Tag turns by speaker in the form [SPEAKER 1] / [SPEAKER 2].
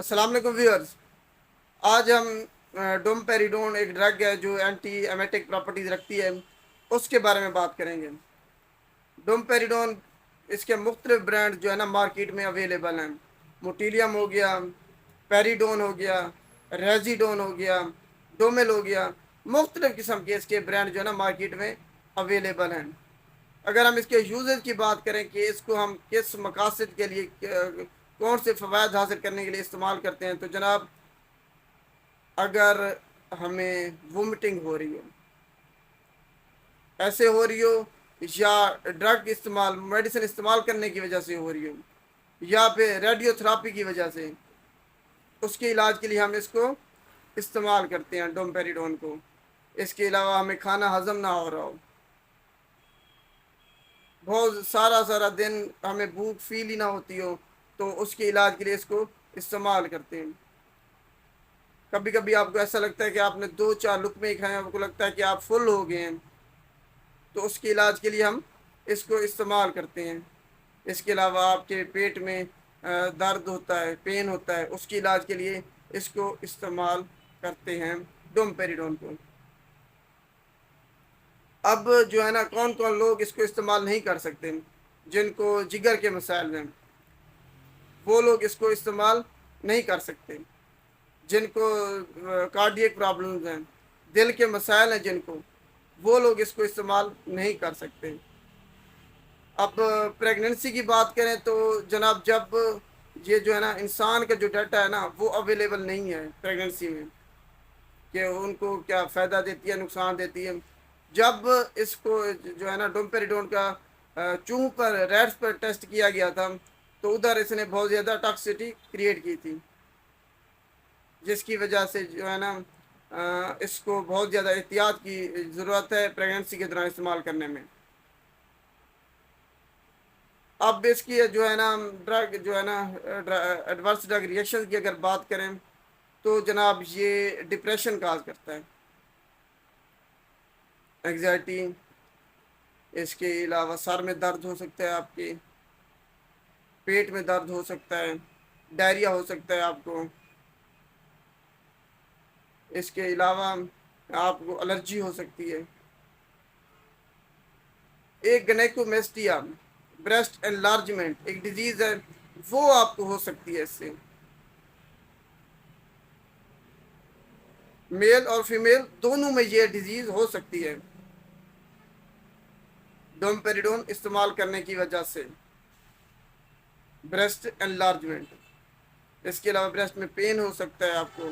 [SPEAKER 1] अस्सलाम वालेकुम व्यूअर्स। आज हम डोमपेरिडोन एक ड्रग है जो एंटी एमेटिक प्रॉपर्टीज रखती है, उसके बारे में बात करेंगे। डोमपेरिडोन, इसके मुख्तलिफ ब्रांड जो है ना मार्केट में अवेलेबल हैं। मोटिलियम हो गया, पेरिडोन हो गया, रेजिडोन हो गया, डोमेल हो गया। मुख्तलिफ किस्म के इसके ब्रांड जो है ना मार्केट में अवेलेबल हैं। अगर हम इसके यूजेस की बात करें कि इसको हम किस मकासद के लिए कौन से फ़वाद हासिल करने के लिए इस्तेमाल करते हैं, तो जनाब, अगर हमें वोमिटिंग हो रही हो, ऐसे हो रही हो, या ड्रग इस्तेमाल मेडिसिन इस्तेमाल करने की वजह से हो रही हो, या फिर रेडियोथेरापी की वजह से, उसके इलाज के लिए हम इसको इस्तेमाल करते हैं डोमपेरिडोन को। इसके अलावा हमें खाना हजम ना हो रहा हो, बहुत सारा सारा दिन हमें भूख फील ही ना होती हो, तो उसके इलाज के लिए इसको इस्तेमाल करते हैं। कभी कभी आपको ऐसा लगता है कि आपने दो चार लुकमे ही खाए हैं, आपको लगता है कि आप फुल हो गए हैं, तो उसके इलाज के लिए हम इसको इस्तेमाल करते हैं। इसके अलावा आपके पेट में दर्द होता है, पेन होता है, उसके इलाज के लिए इसको इस्तेमाल करते हैं, डोमपेरिडोन को। अब जो है ना, कौन कौन लोग इसको इस्तेमाल नहीं कर सकते, जिनको जिगर के मसाइल हैं, वो लोग इसको इस्तेमाल नहीं कर सकते। जिनको कार्डियक प्रॉब्लम्स हैं, दिल के मसाइल हैं जिनको, वो लोग इसको इस्तेमाल नहीं कर सकते। अब प्रेगनेंसी की बात करें तो जनाब, जब ये जो है ना इंसान का जो डाटा है ना वो अवेलेबल नहीं है प्रेगनेंसी में, कि उनको क्या फ़ायदा देती है, नुकसान देती है। जब इसको जो है ना डोमपेरिडोन का चूहों पर, रैट्स पर टेस्ट किया गया था, तो उधर इसने बहुत ज़्यादा टॉक्सिसिटी क्रिएट की थी, जिसकी वजह से जो है ना इसको बहुत ज़्यादा एहतियात की ज़रूरत है प्रेगनेंसी के दौरान इस्तेमाल करने में। अब इसकी जो है ना ड्रग जो है ना एडवर्स ड्रग रिएक्शन की अगर बात करें, तो जनाब ये डिप्रेशन काज करता है, एग्जाइटी। इसके अलावा सर में दर्द हो सकता है आपके, पेट में दर्द हो सकता है, डायरिया हो सकता है आपको। इसके अलावा आपको एलर्जी हो सकती है। एक गनेकोमेस्टिया, ब्रेस्ट एनलार्जमेंट एक डिजीज है, वो आपको हो सकती है इससे। मेल और फीमेल दोनों में ये डिजीज हो सकती है डोमपेरिडोन इस्तेमाल करने की वजह से। ब्रेस्ट एनलार्जमेंट, इसके अलावा ब्रेस्ट में पेन हो सकता है आपको,